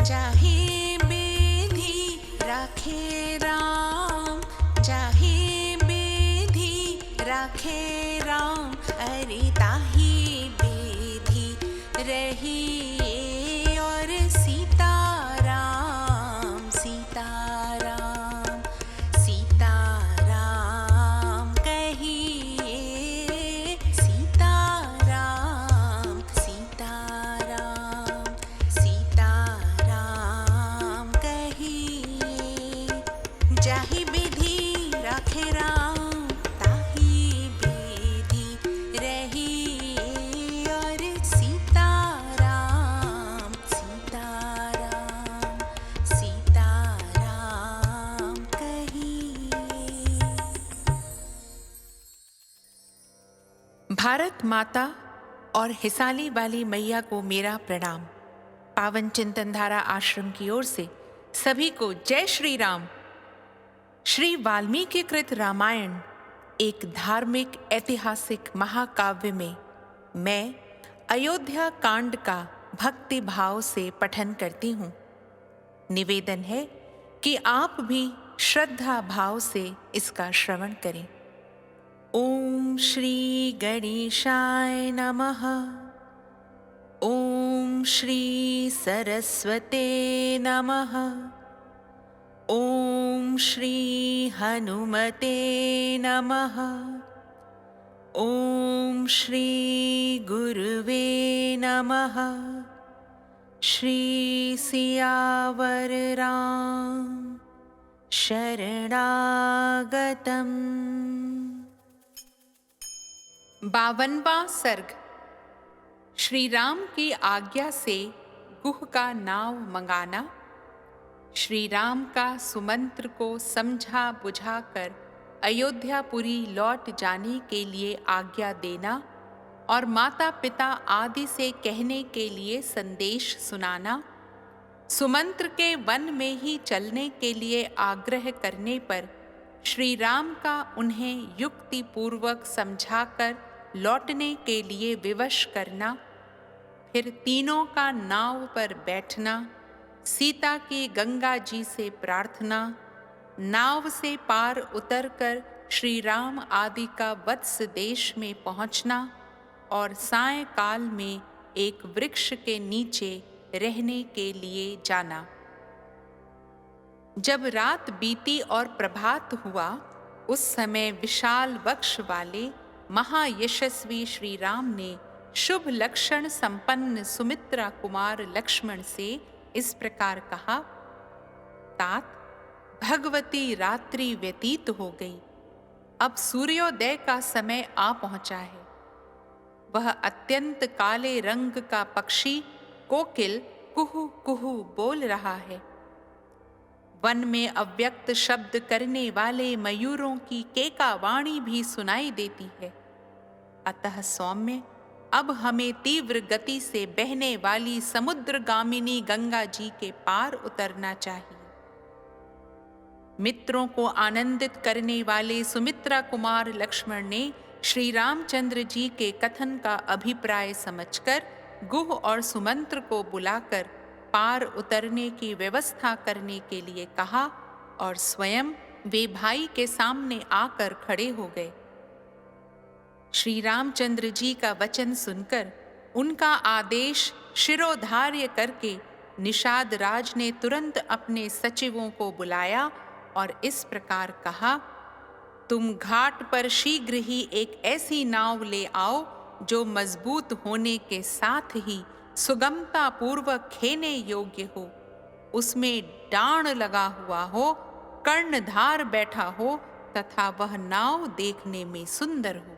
चाहे बेधी राखे राम, चाहे बेधी राखे राम, अरे ताही बेधी रहिए और सीताराम सीताराम सीताराम कहिए, सीताराम सीताराम सीताराम कहिए। जाहि विधि राखे राम, ताहि विधि रहिए और सीताराम सीताराम सीताराम कहिए। भारत माता और हिसाली वाली मैया को मेरा प्रणाम। पावन चिंतन धारा आश्रम की ओर से सभी को जय श्री राम। श्री वाल्मीकि कृत रामायण एक धार्मिक ऐतिहासिक महाकाव्य में मैं अयोध्या कांड का भक्ति भाव से पठन करती हूँ। निवेदन है कि आप भी श्रद्धा भाव से इसका श्रवण करें। ओम श्री गणेशाय नमः। ओम श्री सरस्वते नमः। ओम श्री हनुमते नमः। ओम श्री गुरुवे नमः। श्री सियावर राम शरणागतम्। 52वां सर्ग। श्री राम की आज्ञा से गुह का नाव मंगाना। श्री राम का सुमंत्र को समझा बुझाकर अयोध्यापुरी लौट जाने के लिए आज्ञा देना और माता पिता आदि से कहने के लिए संदेश सुनाना। सुमंत्र के वन में ही चलने के लिए आग्रह करने पर श्री राम का उन्हें युक्ति पूर्वक समझाकर लौटने के लिए विवश करना, फिर तीनों का नाव पर बैठना, सीता की गंगा जी से प्रार्थना, नाव से पार उतरकर श्री राम आदि का वत्स देश में पहुंचना और सायंकाल में एक वृक्ष के नीचे रहने के लिए जाना। जब रात बीती और प्रभात हुआ, उस समय विशाल वक्ष वाले महायशस्वी श्री राम ने शुभ लक्षण संपन्न सुमित्रा कुमार लक्ष्मण से इस प्रकार कहा। तात, भगवती रात्रि व्यतीत हो गई, अब सूर्योदय का समय आ पहुंचा है। वह अत्यंत काले रंग का पक्षी कोकिल कुहू कुहू बोल रहा है। वन में अव्यक्त शब्द करने वाले मयूरों की केकावाणी भी सुनाई देती है। अतः सौम्य, अब हमें तीव्र गति से बहने वाली समुद्रगामिनी गंगा जी के पार उतरना चाहिए। मित्रों को आनंदित करने वाले सुमित्रा कुमार लक्ष्मण ने श्री रामचंद्र जी के कथन का अभिप्राय समझकर गुह और सुमंत्र को बुलाकर पार उतरने की व्यवस्था करने के लिए कहा और स्वयं वे भाई के सामने आकर खड़े हो गए। श्री रामचंद्र जी का वचन सुनकर उनका आदेश शिरोधार्य करके निषाद राज ने तुरंत अपने सचिवों को बुलाया और इस प्रकार कहा, तुम घाट पर शीघ्र ही एक ऐसी नाव ले आओ जो मजबूत होने के साथ ही सुगमता पूर्वक खेने योग्य हो, उसमें डांड लगा हुआ हो, कर्णधार बैठा हो तथा वह नाव देखने में सुंदर हो।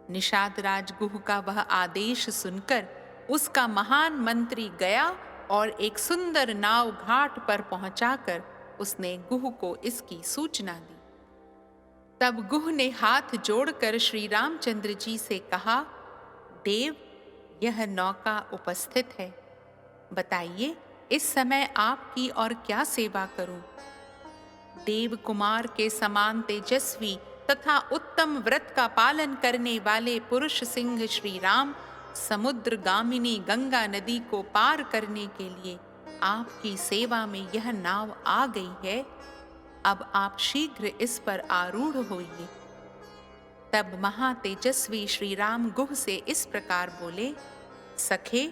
निषाद राज गुह का वह आदेश सुनकर उसका महान मंत्री गया और एक सुंदर नाव घाट पर पहुंचाकर उसने गुह को इसकी सूचना दी। तब गुह ने हाथ जोड़कर श्री रामचंद्र जी से कहा, देव, यह नौका उपस्थित है, बताइए इस समय आपकी और क्या सेवा करूं। देव कुमार के समान तेजस्वी तथा उत्तम व्रत का पालन करने वाले पुरुष सिंह श्री राम समुद्रगामिनी गंगा नदी को पार करने के लिए आपकी सेवा में यह नाव आ गई है, अब आप शीघ्र इस पर आरूढ़ होइए। तब महातेजस्वी श्री राम गुह से इस प्रकार बोले, सखे,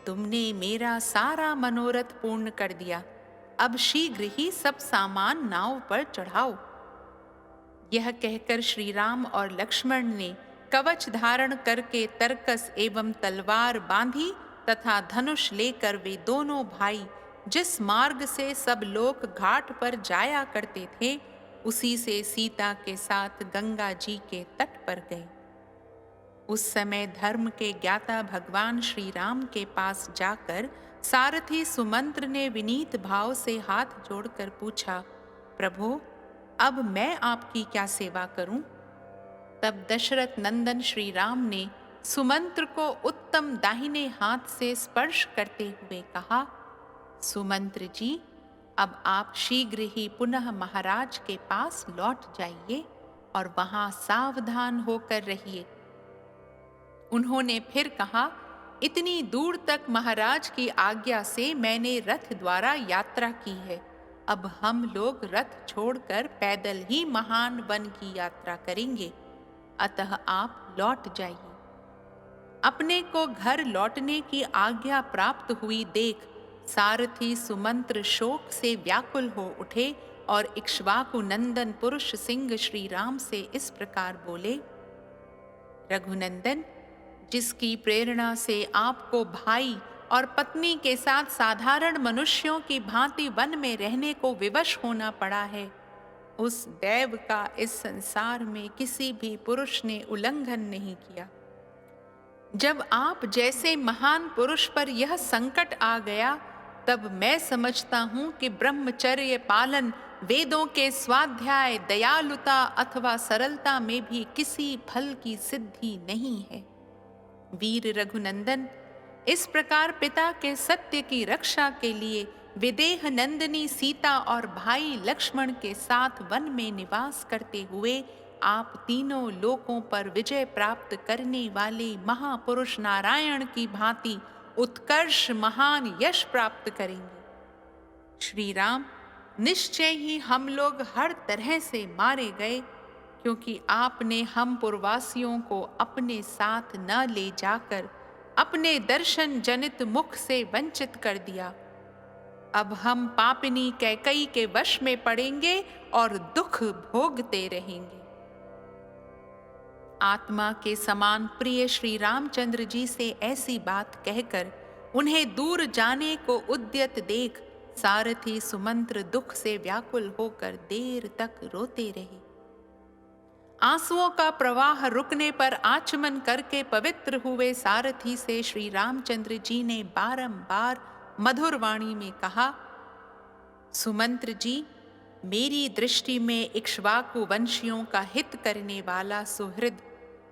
तुमने मेरा सारा मनोरथ पूर्ण कर दिया, अब शीघ्र ही सब सामान नाव पर चढ़ाओ। यह कहकर श्री राम और लक्ष्मण ने कवच धारण करके तरकस एवं तलवार बांधी तथा धनुष लेकर वे दोनों भाई जिस मार्ग से सब लोग घाट पर जाया करते थे, उसी से सीता के साथ गंगा जी के तट पर गए। उस समय धर्म के ज्ञाता भगवान श्री राम के पास जाकर सारथी सुमंत्र ने विनीत भाव से हाथ जोड़कर पूछा, प्रभो, अब मैं आपकी क्या सेवा करूं? तब दशरथ नंदन श्री राम ने सुमंत्र को उत्तम दाहिने हाथ से स्पर्श करते हुए कहा, सुमंत्र जी, अब आप शीघ्र ही पुनः महाराज के पास लौट जाइए और वहां सावधान होकर रहिए। उन्होंने फिर कहा, इतनी दूर तक महाराज की आज्ञा से मैंने रथ द्वारा यात्रा की है, अब हम लोग रथ छोड़कर पैदल ही महान वन की यात्रा करेंगे, अतः आप लौट जाइए। अपने को घर लौटने की आज्ञा प्राप्त हुई देख सारथी सुमंत्र शोक से व्याकुल हो उठे और इक्ष्वाकु नंदन पुरुष सिंह श्री राम से इस प्रकार बोले, रघुनंदन, जिसकी प्रेरणा से आपको भाई और पत्नी के साथ साधारण मनुष्यों की भांति वन में रहने को विवश होना पड़ा है, उस दैव का इस संसार में किसी भी पुरुष ने उल्लंघन नहीं किया। जब आप जैसे महान पुरुष पर यह संकट आ गया, तब मैं समझता हूं कि ब्रह्मचर्य पालन, वेदों के स्वाध्याय, दयालुता अथवा सरलता में भी किसी फल की सिद्धि नहीं है। वीर रघुनंदन, इस प्रकार पिता के सत्य की रक्षा के लिए विदेह नंदिनी सीता और भाई लक्ष्मण के साथ वन में निवास करते हुए आप तीनों लोकों पर विजय प्राप्त करने वाले महापुरुष नारायण की भांति उत्कर्ष महान यश प्राप्त करेंगे। श्री राम, निश्चय ही हम लोग हर तरह से मारे गए, क्योंकि आपने हम पुरवासियों को अपने साथ न ले जाकर अपने दर्शन जनित मुख से वंचित कर दिया। अब हम पापिनी कैकई के वश में पड़ेंगे और दुख भोगते रहेंगे। आत्मा के समान प्रिय श्री रामचंद्र जी से ऐसी बात कहकर उन्हें दूर जाने को उद्यत देख सारथी सुमंत्र दुख से व्याकुल होकर देर तक रोते रहे। आंसुओं का प्रवाह रुकने पर आचमन करके पवित्र हुए सारथी से श्री रामचंद्र जी ने बारंबार मधुर वाणी में कहा, सुमंत्र जी, मेरी दृष्टि में इक्ष्वाकु वंशियों का हित करने वाला सुहृद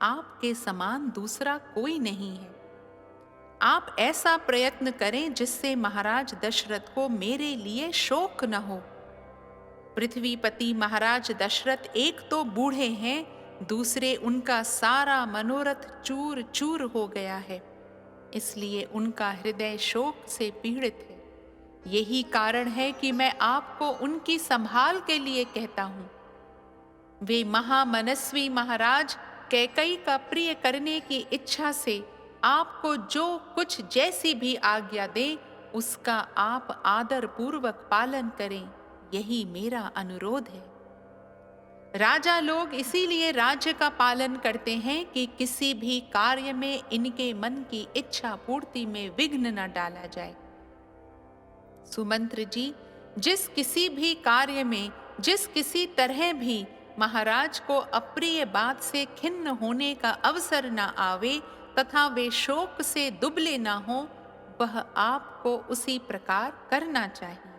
आपके समान दूसरा कोई नहीं है। आप ऐसा प्रयत्न करें जिससे महाराज दशरथ को मेरे लिए शोक न हो। पृथ्वीपति महाराज दशरथ एक तो बूढ़े हैं, दूसरे उनका सारा मनोरथ चूर चूर हो गया है, इसलिए उनका हृदय शोक से पीड़ित है। यही कारण है कि मैं आपको उनकी संभाल के लिए कहता हूं। वे महामनस्वी महाराज कैकई का प्रिय करने की इच्छा से आपको जो कुछ जैसी भी आज्ञा दे, उसका आप आदर पूर्वक पालन करें, यही मेरा अनुरोध है। राजा लोग इसीलिए राज्य का पालन करते हैं कि किसी भी कार्य में इनके मन की इच्छा पूर्ति में विघ्न न डाला जाए। सुमंत्र जी, जिस किसी भी कार्य में जिस किसी तरह भी महाराज को अप्रिय बात से खिन्न होने का अवसर न आवे तथा वे शोक से दुबले न हो, वह आपको उसी प्रकार करना चाहिए।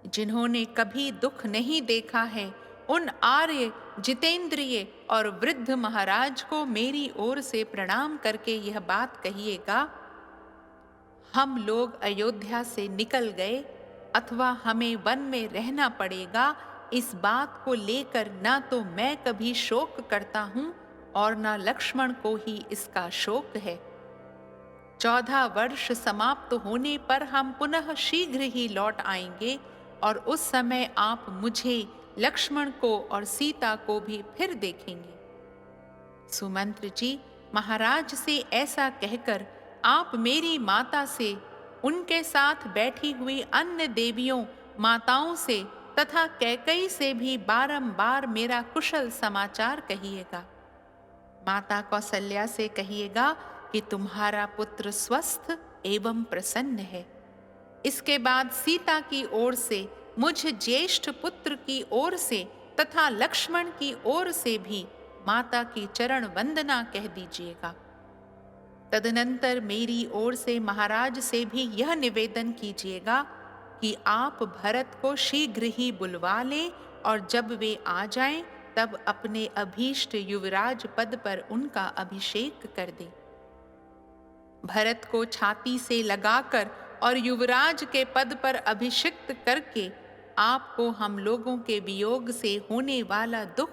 जिन्होंने कभी दुख नहीं देखा है, उन आर्य, जितेंद्रिय और वृद्ध महाराज को मेरी ओर से प्रणाम करके यह बात कहिएगा, हम लोग अयोध्या से निकल गए अथवा हमें वन में रहना पड़ेगा, इस बात को लेकर न तो मैं कभी शोक करता हूं और न लक्ष्मण को ही इसका शोक है। 14 वर्ष समाप्त होने पर हम पुनः शीघ्र ही लौट आएंगे और उस समय आप मुझे, लक्ष्मण को और सीता को भी फिर देखेंगे। सुमंत्र जी, महाराज से ऐसा कहकर आप मेरी माता से, उनके साथ बैठी हुई अन्य देवियों माताओं से तथा कैकई से भी बारंबार मेरा कुशल समाचार कहिएगा। माता कौशल्या से कहिएगा कि तुम्हारा पुत्र स्वस्थ एवं प्रसन्न है। इसके बाद सीता की ओर से, मुझ ज्येष्ठ पुत्र की ओर से तथा लक्ष्मण की ओर से भी माता की चरण वंदना कह दीजिएगा। तदनंतर मेरी ओर से महाराज से भी यह निवेदन कीजिएगा कि आप भरत को शीघ्र ही बुलवा लें और जब वे आ जाएं तब अपने अभीष्ट युवराज पद पर उनका अभिषेक कर दें। भरत को छाती से लगाकर और युवराज के पद पर अभिषिक्त करके आपको हम लोगों के वियोग से होने वाला दुख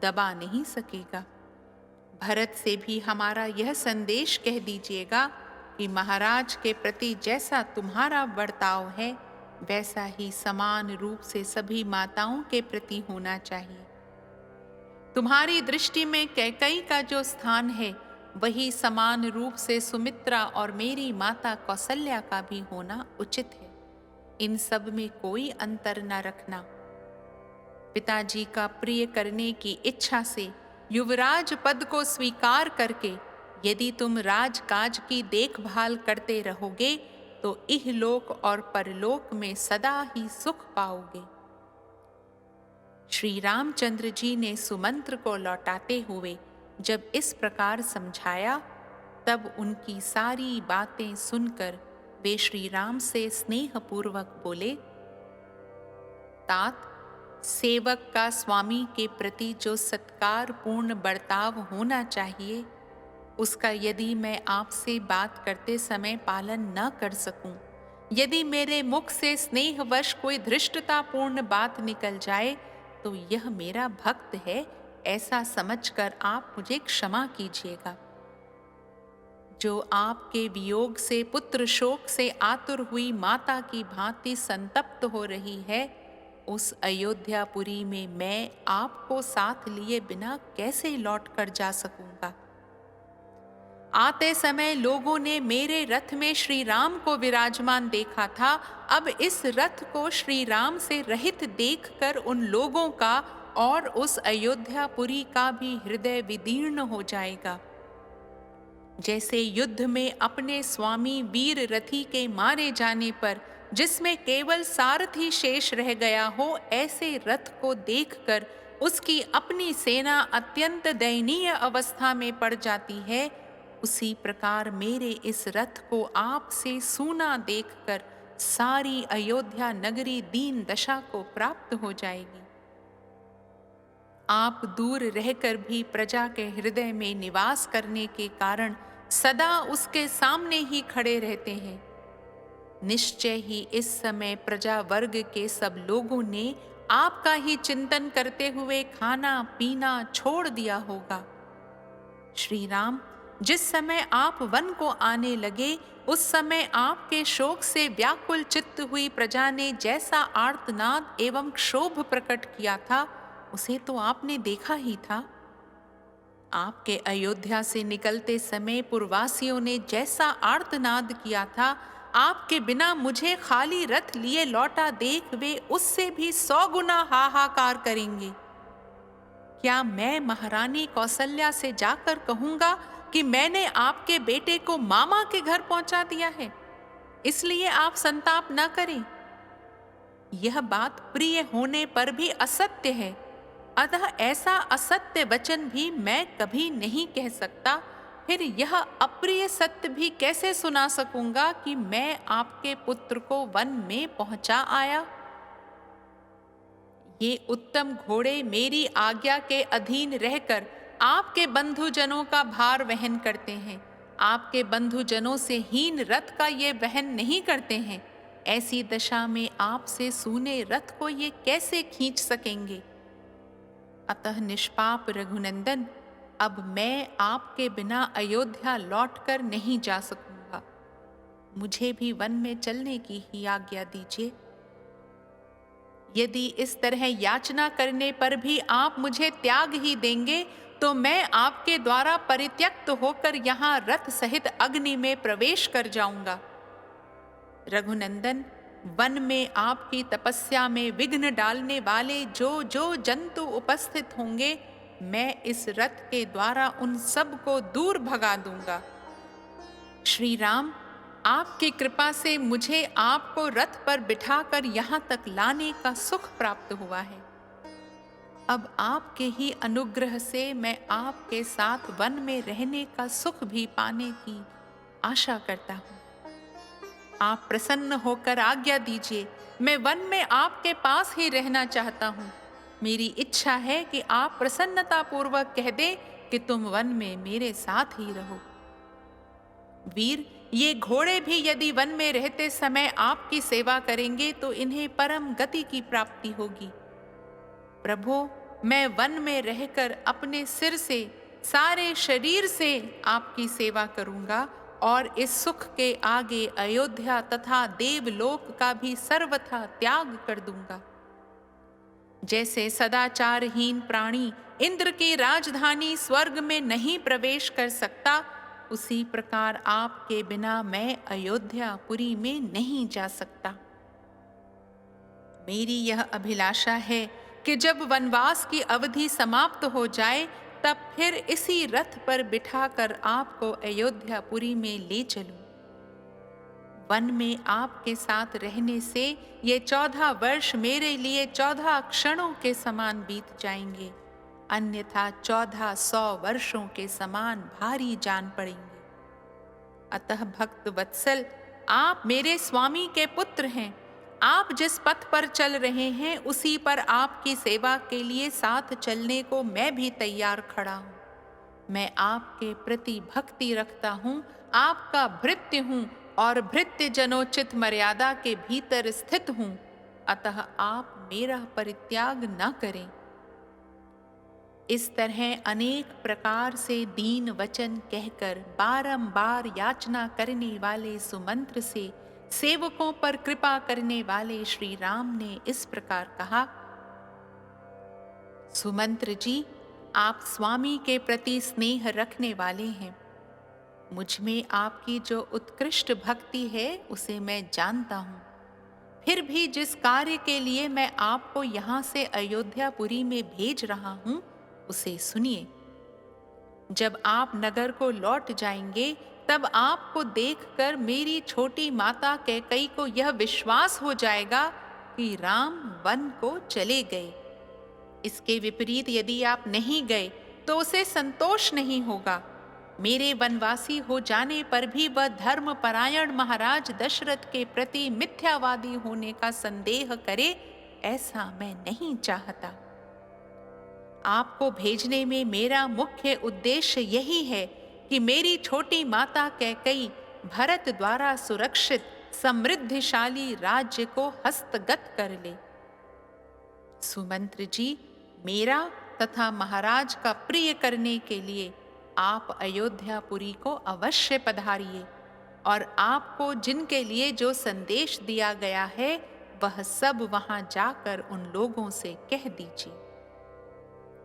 दबा नहीं सकेगा। भरत से भी हमारा यह संदेश कह दीजिएगा कि महाराज के प्रति जैसा तुम्हारा बर्ताव है वैसा ही समान रूप से सभी माताओं के प्रति होना चाहिए। तुम्हारी दृष्टि में कैकई का जो स्थान है वही समान रूप से सुमित्रा और मेरी माता कौशल्या का भी होना उचित है। इन सब में कोई अंतर न रखना। पिताजी का प्रिय करने की इच्छा से युवराज पद को स्वीकार करके यदि तुम राजकाज की देखभाल करते रहोगे तो इहलोक और परलोक में सदा ही सुख पाओगे। श्री रामचंद्र जी ने सुमंत्र को लौटाते हुए जब इस प्रकार समझाया तब उनकी सारी बातें सुनकर वे श्री राम से स्नेहपूर्वक बोले, तात, सेवक का स्वामी के प्रति जो सत्कार पूर्ण बर्ताव होना चाहिए उसका यदि मैं आपसे बात करते समय पालन न कर सकूं, यदि मेरे मुख से स्नेहवश कोई धृष्टतापूर्ण बात निकल जाए तो यह मेरा भक्त है ऐसा समझकर आप मुझे क्षमा कीजिएगा। जो आपके वियोग से पुत्र शोक से आतुर हुई माता की भांति संतप्त हो रही है, उस अयोध्यापुरी में मैं आपको साथ लिए बिना कैसे लौट कर जा सकूंगा। आते समय लोगों ने मेरे रथ में श्री राम को विराजमान देखा था, अब इस रथ को श्री राम से रहित देखकर उन लोगों का और उस अयोध्यापुरी का भी हृदय विदीर्ण हो जाएगा। जैसे युद्ध में अपने स्वामी वीर रथी के मारे जाने पर जिसमें केवल सारथी शेष रह गया हो, ऐसे रथ को देखकर उसकी अपनी सेना अत्यंत दयनीय अवस्था में पड़ जाती है, उसी प्रकार मेरे इस रथ को आपसे सूना देखकर सारी अयोध्या नगरी दीन दशा को प्राप्त हो जाएगी। आप दूर रहकर भी प्रजा के हृदय में निवास करने के कारण सदा उसके सामने ही खड़े रहते हैं। निश्चय ही इस समय प्रजा वर्ग के सब लोगों ने आपका ही चिंतन करते हुए खाना पीना छोड़ दिया होगा। श्री राम, जिस समय आप वन को आने लगे उस समय आपके शोक से व्याकुल चित्त हुई प्रजा ने जैसा आर्तनाद एवं क्षोभ प्रकट किया था उसे तो आपने देखा ही था। आपके अयोध्या से निकलते समय पुरवासियों ने जैसा आर्तनाद किया था, आपके बिना मुझे खाली रथ लिए लौटा देख वे उससे भी 100 गुना हाहाकार करेंगे। क्या मैं महारानी कौशल्या से जाकर कहूंगा कि मैंने आपके बेटे को मामा के घर पहुंचा दिया है, इसलिए आप संताप न करें। यह बात प्रिय होने पर भी असत्य है, अतः ऐसा असत्य वचन भी मैं कभी नहीं कह सकता। फिर यह अप्रिय सत्य भी कैसे सुना सकूंगा कि मैं आपके पुत्र को वन में पहुंचा आया। ये उत्तम घोड़े मेरी आज्ञा के अधीन रहकर आपके बंधुजनों का भार वहन करते हैं, आपके बंधुजनों से हीन रथ का ये वहन नहीं करते हैं। ऐसी दशा में आपसे सूने रथ को ये कैसे खींच सकेंगे। अतः निष्पाप रघुनंदन, अब मैं आपके बिना अयोध्या लौटकर नहीं जा सकूंगा। मुझे भी वन में चलने की ही आज्ञा दीजिए। यदि इस तरह याचना करने पर भी आप मुझे त्याग ही देंगे, तो मैं आपके द्वारा परित्यक्त होकर यहाँ रथ सहित अग्नि में प्रवेश कर जाऊंगा। रघुनंदन, वन में आपकी तपस्या में विघ्न डालने वाले जो जो जंतु उपस्थित होंगे, मैं इस रथ के द्वारा उन सब को दूर भगा दूंगा। श्री राम, आपकी कृपा से मुझे आपको रथ पर बिठाकर यहाँ तक लाने का सुख प्राप्त हुआ है। अब आपके ही अनुग्रह से मैं आपके साथ वन में रहने का सुख भी पाने की आशा करता हूँ। आप प्रसन्न होकर आज्ञा दीजिए। मैं वन में आपके पास ही रहना चाहता हूँ। मेरी इच्छा है कि आप प्रसन्नता पूर्वक कह दें कि तुम वन में मेरे साथ ही रहो। वीर, ये घोड़े भी यदि वन में रहते समय आपकी सेवा करेंगे तो इन्हें परम गति की प्राप्ति होगी। प्रभु, मैं वन में रहकर अपने सिर से, सारे शरीर से आपकी सेवा करूंगा और इस सुख के आगे अयोध्या तथा देवलोक का भी सर्वथा त्याग कर दूंगा। जैसे सदाचारहीन प्राणी इंद्र की राजधानी स्वर्ग में नहीं प्रवेश कर सकता, उसी प्रकार आपके बिना मैं अयोध्यापुरी में नहीं जा सकता। मेरी यह अभिलाषा है कि जब वनवास की अवधि समाप्त हो जाए, तब फिर इसी रथ पर बिठाकर आपको अयोध्यापुरी में ले चलूं। वन में आपके साथ रहने से ये 14 वर्ष मेरे लिए 14 क्षणों के समान बीत जाएंगे, अन्यथा 1400 वर्षों के समान भारी जान पड़ेंगे। अतः भक्त वत्सल, आप मेरे स्वामी के पुत्र हैं। आप जिस पथ पर चल रहे हैं, उसी पर आपकी सेवा के लिए साथ चलने को मैं भी तैयार खड़ा हूँ। मैं आपके प्रति भक्ति रखता हूँ, आपका भृत्य हूँ और भृत्य जनोचित मर्यादा के भीतर स्थित हूँ। अतः आप मेरा परित्याग न करें। इस तरह अनेक प्रकार से दीन वचन कहकर बारंबार याचना करने वाले सुमंत्र से सेवकों पर कृपा करने वाले श्री राम ने इस प्रकार कहा, सुमंत्र जी, आप स्वामी के प्रति स्नेह रखने वाले हैं। मुझ में आपकी जो उत्कृष्ट भक्ति है उसे मैं जानता हूँ। फिर भी जिस कार्य के लिए मैं आपको यहाँ से अयोध्यापुरी में भेज रहा हूँ, उसे सुनिए। जब आप नगर को लौट जाएंगे, तब आपको देखकर मेरी छोटी माता कैकई को यह विश्वास हो जाएगा कि राम वन को चले गए। इसके विपरीत यदि आप नहीं गए तो उसे संतोष नहीं होगा। मेरे वनवासी हो जाने पर भी वह धर्मपरायण महाराज दशरथ के प्रति मिथ्यावादी होने का संदेह करे, ऐसा मैं नहीं चाहता। आपको भेजने में मेरा मुख्य उद्देश्य यही है कि मेरी छोटी माता कैकई भरत द्वारा सुरक्षित समृद्धिशाली राज्य को हस्तगत कर ले। सुमंत्र जी, मेरा तथा महाराज का प्रिय करने के लिए आप अयोध्यापुरी को अवश्य पधारिए और आपको जिनके लिए जो संदेश दिया गया है, वह सब वहां जाकर उन लोगों से कह दीजिए।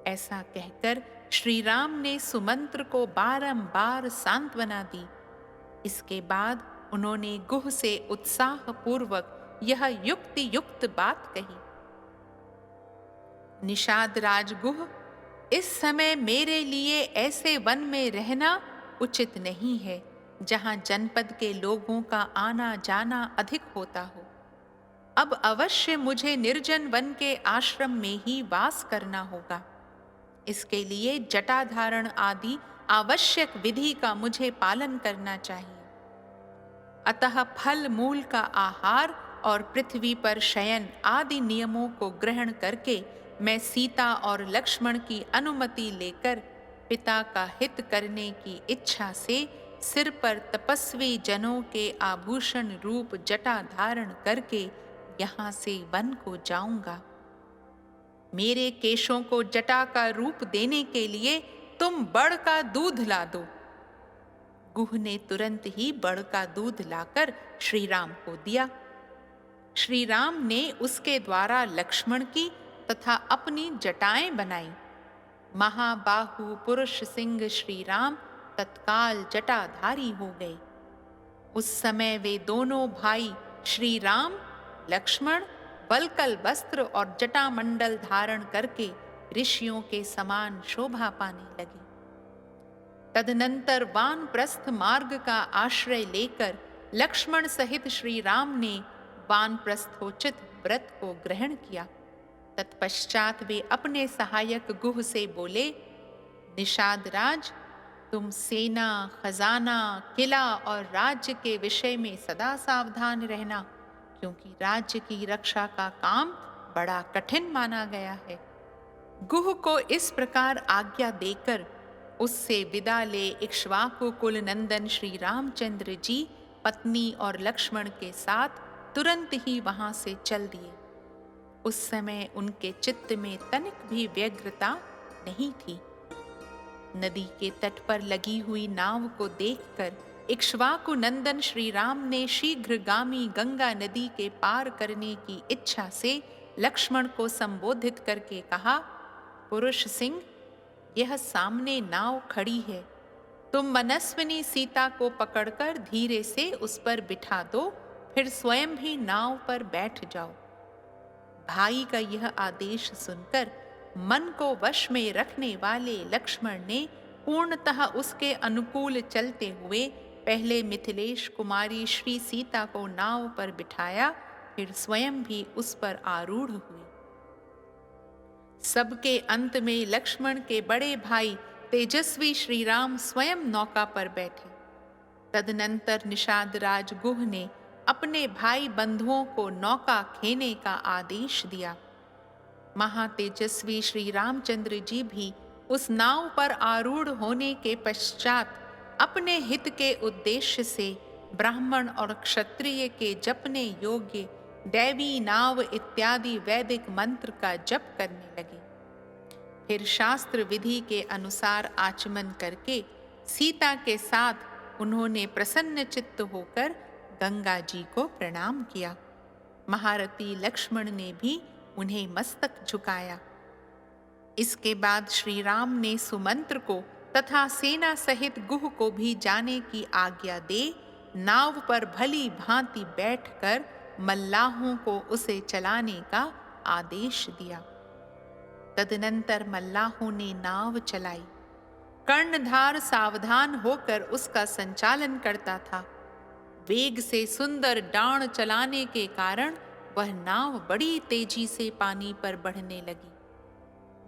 ऐसा कहकर श्री राम ने सुमंत्र को बारंबार सांत्वना दी। इसके बाद उन्होंने गुह से उत्साह पूर्वक यह युक्ति युक्त बात कही, निषाद राज गुह, इस समय मेरे लिए ऐसे वन में रहना उचित नहीं है जहां जनपद के लोगों का आना जाना अधिक होता हो। अब अवश्य मुझे निर्जन वन के आश्रम में ही वास करना होगा। इसके लिए जटा धारण आदि आवश्यक विधि का मुझे पालन करना चाहिए। अतः फल मूल का आहार और पृथ्वी पर शयन आदि नियमों को ग्रहण करके मैं सीता और लक्ष्मण की अनुमति लेकर पिता का हित करने की इच्छा से सिर पर तपस्वी जनों के आभूषण रूप जटा धारण करके यहाँ से वन को जाऊंगा। मेरे केशों को जटा का रूप देने के लिए तुम बड़ का दूध ला दो। गुह ने तुरंत ही बड़ का दूध लाकर श्री राम को दिया। श्री राम ने उसके द्वारा लक्ष्मण की तथा अपनी जटाएं बनाई। महाबाहु पुरुष सिंह श्री राम तत्काल जटाधारी हो गए। उस समय वे दोनों भाई श्री राम लक्ष्मण वल्कल वस्त्र और जटामंडल धारण करके ऋषियों के समान शोभा पाने लगे। तदनंतर वानप्रस्थ मार्ग का आश्रय लेकर लक्ष्मण सहित श्री राम ने वानप्रस्थोचित व्रत को ग्रहण किया। तत्पश्चात वे अपने सहायक गुह से बोले, निषाद राज, तुम सेना, खजाना, किला और राज्य के विषय में सदा सावधान रहना, क्योंकि राज्य की रक्षा का काम बड़ा कठिन माना गया है। गुह को इस प्रकार आज्ञा देकर उससे विदा ले इक्ष्वाकु कुल नंदन श्री रामचंद्र जी पत्नी और लक्ष्मण के साथ तुरंत ही वहां से चल दिए। उस समय उनके चित्त में तनिक भी व्यग्रता नहीं थी। नदी के तट पर लगी हुई नाव को देखकर इक्ष्वाकु नंदन श्री राम ने शीघ्रगामी गंगा नदी के पार करने की इच्छा से लक्ष्मण को संबोधित करके कहा, पुरुष सिंह, यह सामने नाव खड़ी है, तुम मनस्विनी सीता को पकड़कर धीरे से उस पर बिठा दो, फिर स्वयं भी नाव पर बैठ जाओ। भाई का यह आदेश सुनकर मन को वश में रखने वाले लक्ष्मण ने पूर्णतः उसके अनुकूल चलते हुए पहले मिथिलेश कुमारी श्री सीता को नाव पर बिठाया, फिर स्वयं भी उस पर आरूढ़ हुए। सबके अंत में लक्ष्मण के बड़े भाई तेजस्वी श्री राम स्वयं नौका पर बैठे। तदनंतर निषाद राज गुह ने अपने भाई बंधुओं को नौका खेने का आदेश दिया। महातेजस्वी श्री रामचंद्र जी भी उस नाव पर आरूढ़ होने के पश्चात अपने हित के उद्देश्य से ब्राह्मण और क्षत्रिय के जपने योग्य दैवी नाव इत्यादि वैदिक मंत्र का जप करने लगे। फिर शास्त्र विधि के अनुसार आचमन करके सीता के साथ उन्होंने प्रसन्न चित्त होकर गंगा जी को प्रणाम किया। महारथी लक्ष्मण ने भी उन्हें मस्तक झुकाया। इसके बाद श्री राम ने सुमंत्र को तथा सेना सहित गुह को भी जाने की आज्ञा दे नाव पर भली भांति बैठकर मल्लाहों को उसे चलाने का आदेश दिया। तदनंतर मल्लाहों ने नाव चलाई। कर्णधार सावधान होकर उसका संचालन करता था। वेग से सुंदर डाण चलाने के कारण वह नाव बड़ी तेजी से पानी पर बढ़ने लगी।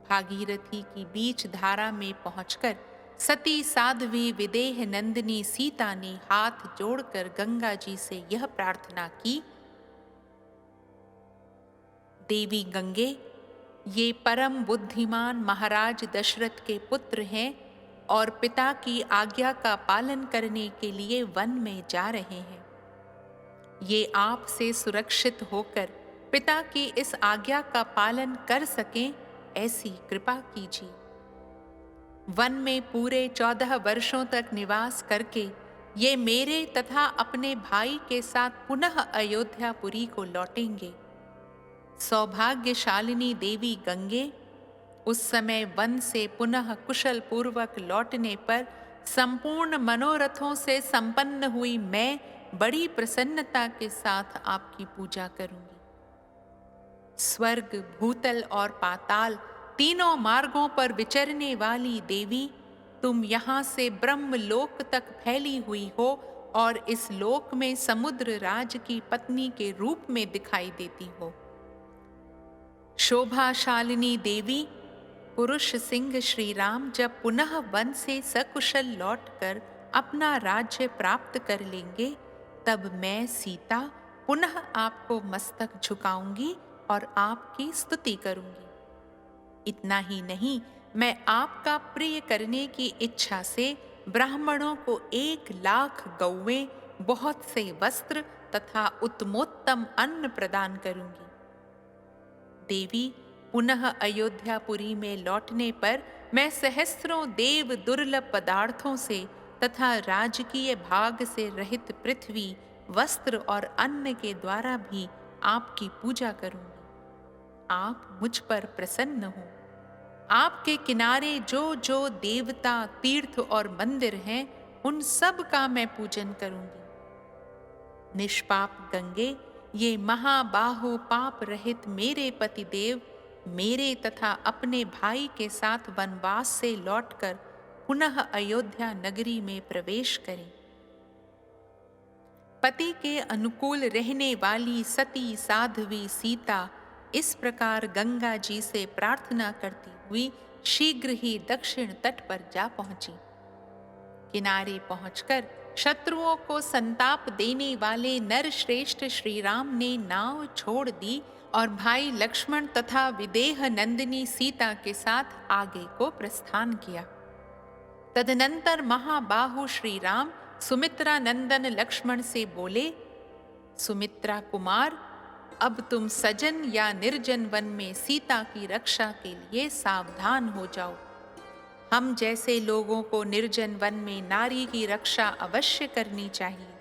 भागीरथी की बीच धारा में पहुंचकर सती साध्वी विदेह नंदिनी सीता ने हाथ जोड़कर गंगा जी से यह प्रार्थना की, देवी गंगे, ये परम बुद्धिमान महाराज दशरथ के पुत्र हैं और पिता की आज्ञा का पालन करने के लिए वन में जा रहे हैं। ये आपसे सुरक्षित होकर पिता की इस आज्ञा का पालन कर सकें, ऐसी कृपा कीजिए। वन में पूरे 14 वर्षों तक निवास करके ये मेरे तथा अपने भाई के साथ पुनः अयोध्यापुरी को लौटेंगे। सौभाग्यशालिनी देवी गंगे, उस समय वन से पुनः कुशल पूर्वक लौटने पर संपूर्ण मनोरथों से संपन्न हुई मैं बड़ी प्रसन्नता के साथ आपकी पूजा करूंगी। स्वर्ग, भूतल और पाताल तीनों मार्गों पर विचरने वाली देवी, तुम यहाँ से ब्रह्मलोक तक फैली हुई हो और इस लोक में समुद्र राज की पत्नी के रूप में दिखाई देती हो। शोभाशालिनी देवी, पुरुष सिंह श्री राम जब पुनः वन से सकुशल लौटकर अपना राज्य प्राप्त कर लेंगे, तब मैं सीता पुनः आपको मस्तक झुकाऊंगी और आपकी स्तुति करूंगी। इतना ही नहीं, मैं आपका प्रिय करने की इच्छा से ब्राह्मणों को 1 लाख गौवें, बहुत से वस्त्र तथा उत्तमोत्तम अन्न प्रदान करूंगी। देवी, पुनः अयोध्यापुरी में लौटने पर मैं सहस्रों देव दुर्लभ पदार्थों से तथा राजकीय भाग से रहित पृथ्वी, वस्त्र और अन्न के द्वारा भी आपकी पूजा करूंगी। आप मुझ पर प्रसन्न हो। आपके किनारे जो जो देवता, तीर्थ और मंदिर हैं, उन सब का मैं पूजन करूंगी। निष्पाप गंगे, ये महाबाहो पाप रहित मेरे पतिदेव मेरे तथा अपने भाई के साथ वनवास से लौटकर पुनः अयोध्या नगरी में प्रवेश करें। पति के अनुकूल रहने वाली सती साध्वी सीता इस प्रकार गंगा जी से प्रार्थना करती हुई शीघ्र ही दक्षिण तट पर जा पहुंची। किनारे पहुंचकर शत्रुओं को संताप देने वाले नरश्रेष्ठ श्री राम ने नाव छोड़ दी और भाई लक्ष्मण तथा विदेह नंदिनी सीता के साथ आगे को प्रस्थान किया। तदनंतर महाबाहु श्री राम सुमित्रा नंदन लक्ष्मण से बोले, सुमित्रा कुमार, अब तुम सजन या निर्जन वन में सीता की रक्षा के लिए सावधान हो जाओ। हम जैसे लोगों को निर्जन वन में नारी की रक्षा अवश्य करनी चाहिए।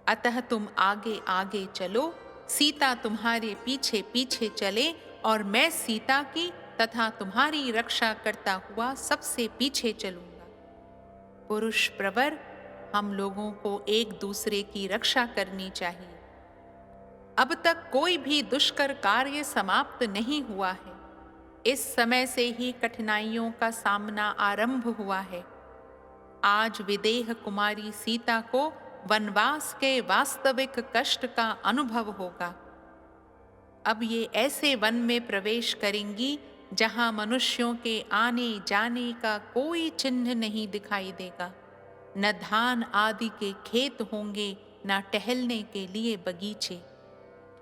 अतः तुम आगे आगे चलो, सीता तुम्हारे पीछे पीछे चले और मैं सीता की तथा तुम्हारी रक्षा करता हुआ सबसे पीछे चलूंगा। पुरुष प्रवर, हम लोगों को एक दूसरे की रक्षा करनी चाहिए। अब तक कोई भी दुष्कर कार्य समाप्त नहीं हुआ है। इस समय से ही कठिनाइयों का सामना आरंभ हुआ है। आज विदेह कुमारी सीता को वनवास के वास्तविक कष्ट का अनुभव होगा। अब ये ऐसे वन में प्रवेश करेंगी जहां मनुष्यों के आने जाने का कोई चिन्ह नहीं दिखाई देगा। न धान आदि के खेत होंगे, न टहलने के लिए बगीचे।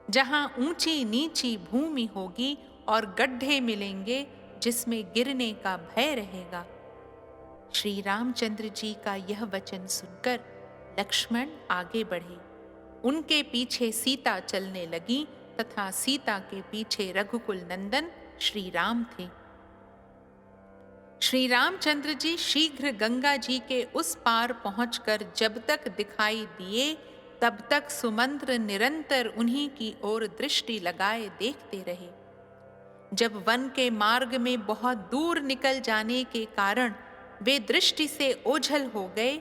जहां ऊंची नीची भूमि होगी और गड्ढे मिलेंगे जिसमें गिरने का भय रहेगा। श्री रामचंद्र जी का यह वचन सुनकर लक्ष्मण आगे बढ़े। उनके पीछे सीता चलने लगी तथा सीता के पीछे रघुकुल नंदन श्री राम थे। श्री रामचंद्र जी शीघ्र गंगा जी के उस पार पहुंचकर जब तक दिखाई दिए तब तक सुमंत्र निरंतर उन्हीं की ओर दृष्टि लगाए देखते रहे। जब वन के मार्ग में बहुत दूर निकल जाने के कारण वे दृष्टि से ओझल हो गए,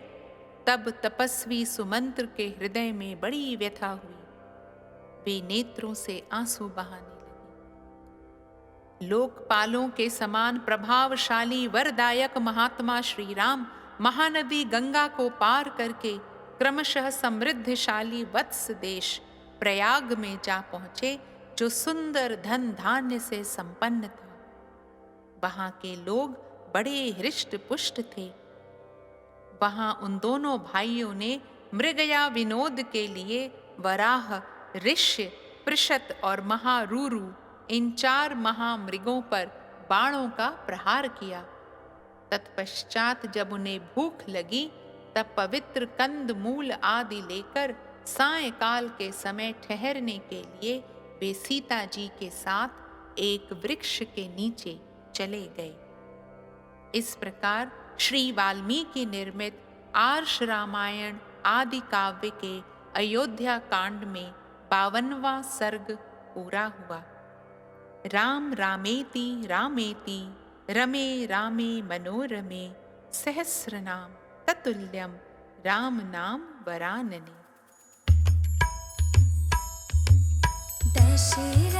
तब तपस्वी सुमंत्र के हृदय में बड़ी व्यथा हुई। वे नेत्रों से आंसू बहाने लगे। लोकपालों के समान प्रभावशाली वरदायक महात्मा श्री राम महानदी गंगा को पार करके क्रमशः समृद्धशाली वत्स देश प्रयाग में जा पहुंचे, जो सुंदर धन धान्य से संपन्न था। वहां के लोग बड़े हृष्ट पुष्ट थे। वहां उन दोनों भाइयों ने मृगया विनोद के लिए वराह, ऋष्य, पृषत और महारूरु इन 4 महामृगों पर बाणों का प्रहार किया। तत्पश्चात जब उन्हें भूख लगी तब पवित्र कंद मूल आदि लेकर सायंकाल के समय ठहरने के लिए वे सीता जी के साथ एक वृक्ष के नीचे चले गए। इस प्रकार श्री वाल्मीकि निर्मित आर्ष रामायण आदि काव्य के अयोध्या कांड में 52वां सर्ग पूरा हुआ। राम रामेति रामेति रमे रामे मनोरमे सहस्रनाम ततुल्यम राम नाम वरानने। दशरथ